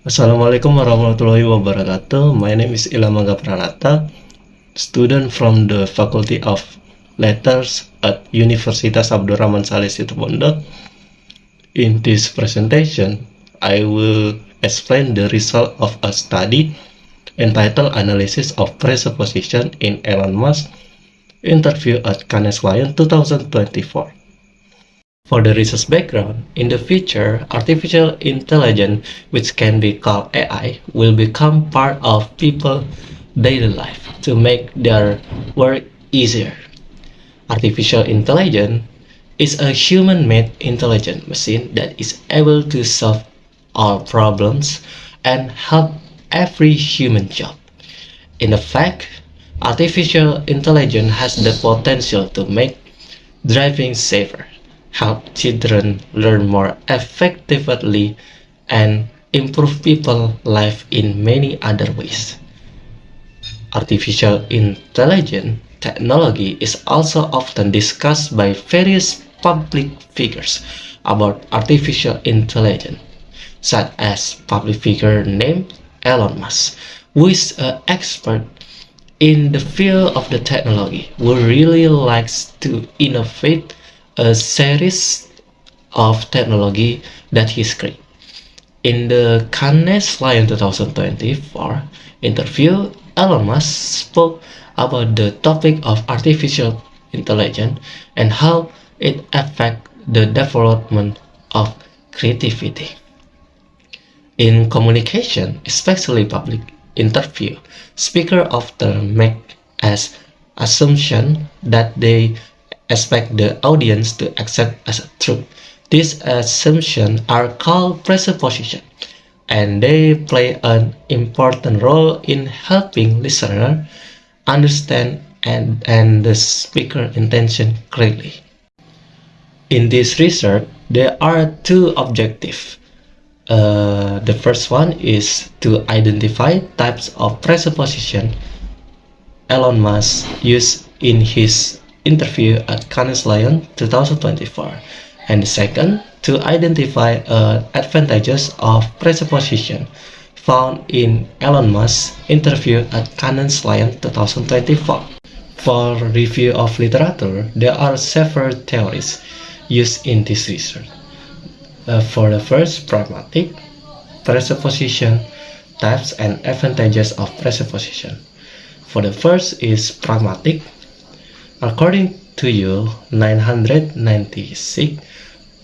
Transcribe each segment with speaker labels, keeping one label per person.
Speaker 1: Assalamualaikum warahmatullahi wabarakatuh. My name is Ilham Angga Pranata, student from the Faculty of Letters at Universitas Abdurrahman Saleh Situbondo. In this presentation, I will explain the result of a study entitled Analysis of Presupposition in Elon Musk interview at Cannes Lions 2024. For the research background, in the future, artificial intelligence, which can be called AI, will become part of people's daily life to make their work easier. Artificial intelligence is a human-made intelligent machine that is able to solve all problems and help every human job. In effect, artificial intelligence has the potential to make driving safer, help children learn more effectively, and improve people's life in many other ways. Artificial intelligence technology is also often discussed by various public figures about artificial intelligence, such as public figure named Elon Musk, who is an expert in the field of the technology, who really likes to innovate a series of technology that he's created. In the Cannes Lions 2024 interview, Elon Musk spoke about the topic of artificial intelligence and how it affects the development of creativity. In communication, especially public interview, speakers often make as assumption that they expect the audience to accept as truth. These assumptions are called presuppositions, and they play an important role in helping listeners understand and the speaker intention clearly. In this research, there are two objectives. The first one is to identify types of presupposition Elon Musk used in his interview at Cannes Lions 2024, and the second, to identify advantages of presupposition found in Elon Musk's interview at Cannes Lions 2024. For review of literature, there are several theories used in this research. For the first, pragmatic presupposition types and advantages of presupposition. For the first is pragmatic. According to Yule 996,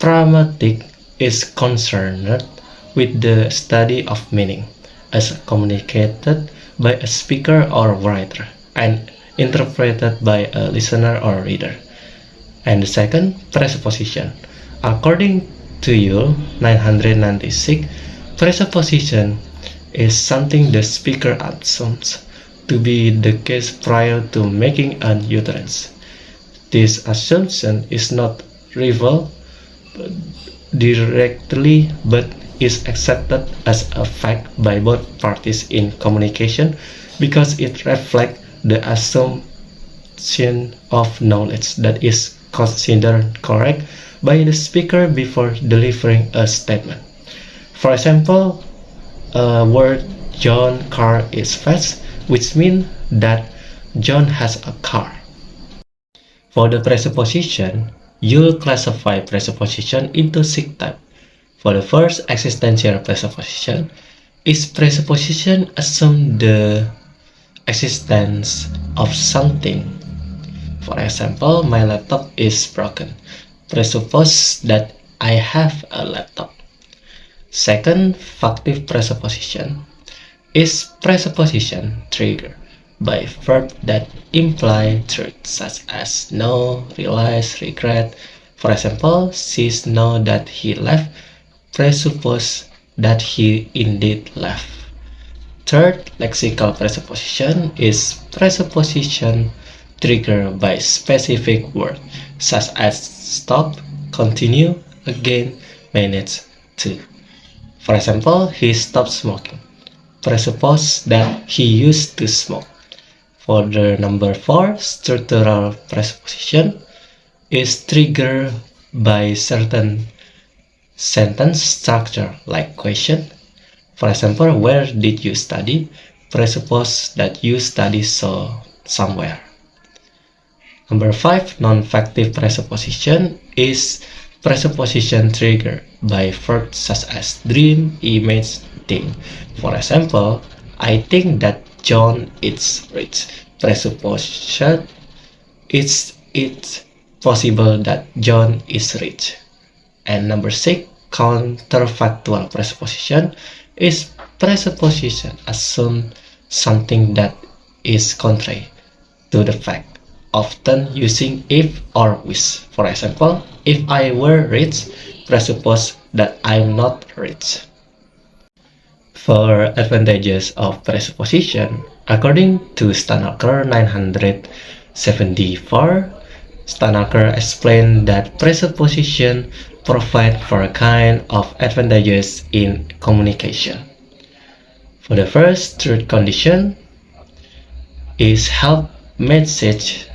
Speaker 1: pragmatic is concerned with the study of meaning as communicated by a speaker or writer and interpreted by a listener or reader. And the second, presupposition. According to Yule 996, presupposition is something the speaker assumes to be the case prior to making an utterance. This assumption is not revealed directly but is accepted as a fact by both parties in communication because it reflects the assumption of knowledge that is considered correct by the speaker before delivering a statement. For example, a word John car is fast, which means that John has a car. For the presupposition, you'll classify presupposition into six types. For the first, existential presupposition is presupposition assume the existence of something. For example, my laptop is broken. Presuppose that I have a laptop. Second, factive presupposition is presupposition triggered by verbs that imply truth, such as know, realize, regret. For example, she knows that he left, presuppose that he indeed left. Third, lexical presupposition is presupposition triggered by specific words, such as stop, continue, again, manage to. For example, he stopped smoking. Presuppose that he used to smoke. For the number 4, structural presupposition is triggered by certain sentence structure like question, For example, where did you study? Presuppose that you study somewhere. Number 5, non-factive presupposition is presupposition triggered by verbs such as dream, image, think. For example, I think that John is rich. Presupposition it's possible that John is rich. And number 6, counterfactual presupposition is presupposition assume something that is contrary to the fact, often using if or wish. For example, if I were rich, presuppose that I'm not rich. For advantages of presupposition, according to Stanaker 974, Stanaker explained that presupposition provide for a kind of advantages in communication. For the first, truth condition is help message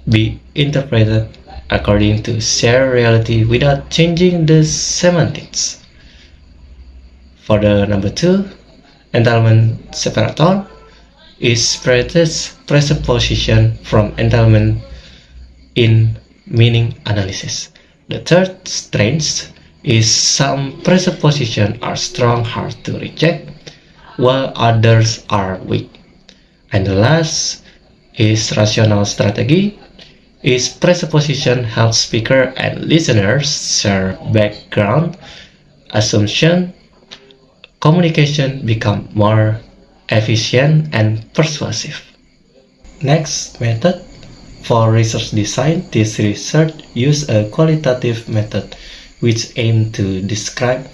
Speaker 1: be interpreted according to shared reality without changing the semantics. For the number 2, entailment separator is separates presupposition from entailment in meaning analysis. The third strength is some presuppositions are strong, hard to reject, while others are weak. And the last is rational strategy, is presupposition help speaker and listeners share background, assumption, communication become more efficient and persuasive. Next method. For research design, this research use a qualitative method which aim to describe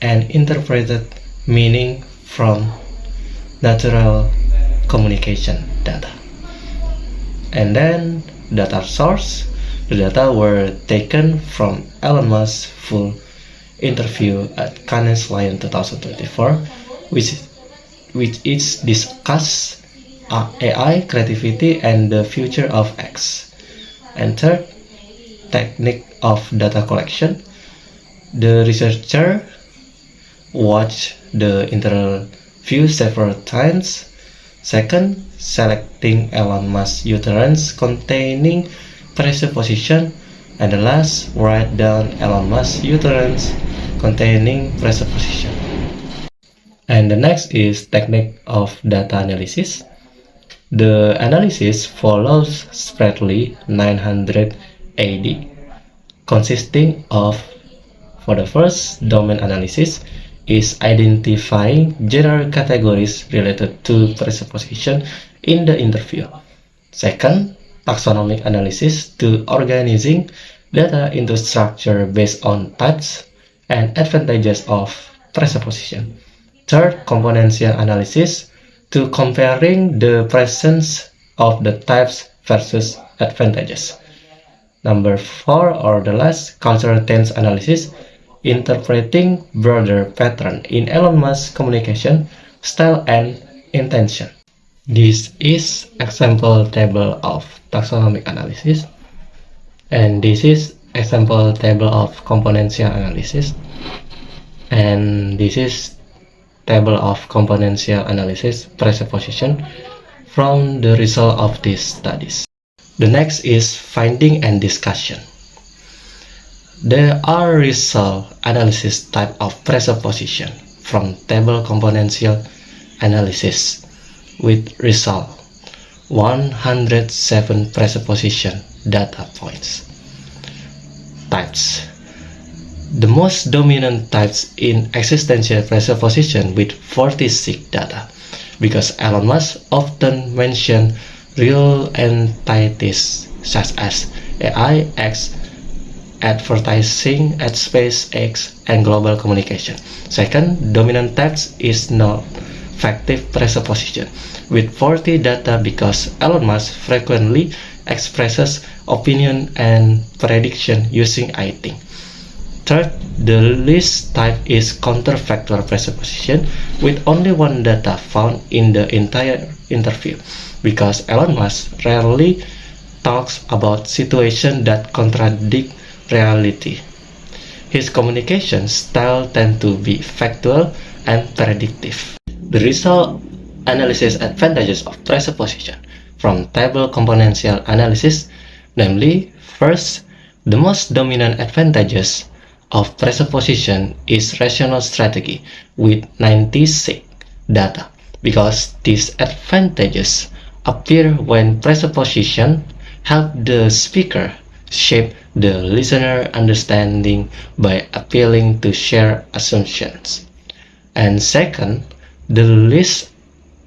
Speaker 1: and interpret meaning from natural communication data. And then data source. The data were taken from Elon Musk's full interview at Cannes Lions 2024, which is discuss AI, creativity, and the future of X. And third, technique of data collection. The researcher watched the interview several times. Second, selecting Elon Musk utterance containing presupposition. And the last, write down Elon Musk utterance containing presupposition. And the next is technique of data analysis. The analysis follows Spratly 980, consisting of, for the first, domain analysis is identifying general categories related to presupposition in the interview. Second, taxonomic analysis to organizing data into structure based on types and advantages of presupposition. Third, componential analysis to comparing the presence of the types versus advantages. Number 4, or the last, cultural tense analysis, interpreting broader pattern in Elon Musk's communication style and intention. This is example table of taxonomic analysis, and this is example table of componential analysis, and this is table of componential analysis presupposition from the result of these studies. The next is finding and discussion. There are result analysis type of presupposition from table componential analysis with result 107 presupposition data points. Types. The most dominant types in existential presupposition with 46 data, because Elon Musk often mentioned real entities such as AI, X, advertising at SpaceX, and global communication. Second, dominant types is non-factive presupposition with 40 data, because Elon Musk frequently expresses opinion and prediction using I think. Third, the least type is counterfactual presupposition with only one data found in the entire interview, because Elon Musk rarely talks about situations that contradict reality. His communication style tends to be factual and predictive. The result analyzes advantages of presupposition from table componential analysis, namely, first, the most dominant advantages of presupposition is rational strategy with 96 data, because these advantages appear when presupposition help the speaker shape the listener understanding by appealing to shared assumptions. And second, the least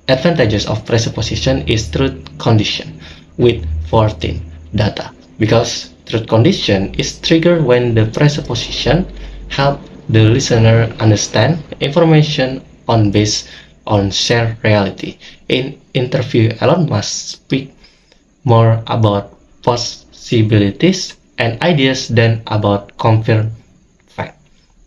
Speaker 1: advantages of presupposition is truth condition with 14 data, because truth condition is triggered when the presupposition help the listener understand information based on shared reality. In interview, Elon Musk speak more about possibilities and ideas than about confirmed fact.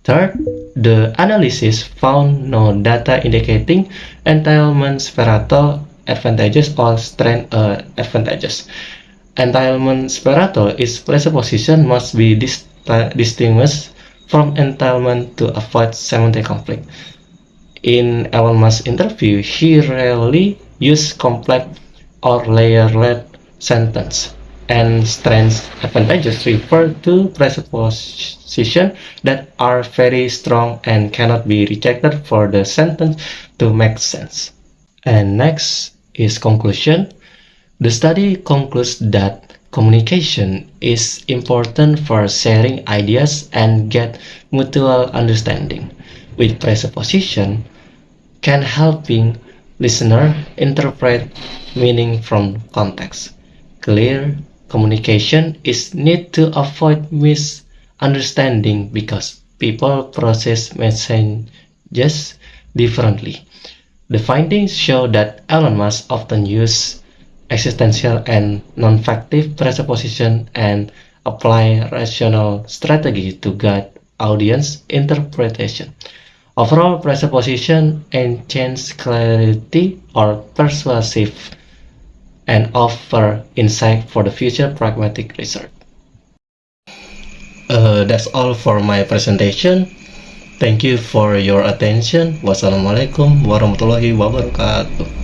Speaker 1: Third, the analysis found no data indicating entailment Pareto advantages or strength advantages. Entailment Pareto is presupposition must be distinguished from entailment to avoid semantic conflict. In Elon Musk's interview, he rarely used complex or layered sentence, and strength advantages refer to presuppositions that are very strong and cannot be rejected for the sentence to make sense. And next is conclusion. The study concludes that communication is important for sharing ideas and get mutual understanding, with presupposition can helping listener interpret meaning from context. Clear communication is needed to avoid misunderstanding because people process messages differently. The findings show that Elon Musk often uses existential and non-factive presupposition and apply rational strategy to guide audience interpretation. Overall, presupposition enhance clarity or persuasive and offer insight for the future pragmatic research. That's all for my presentation. Thank you for your attention. Wassalamualaikum warahmatullahi wabarakatuh.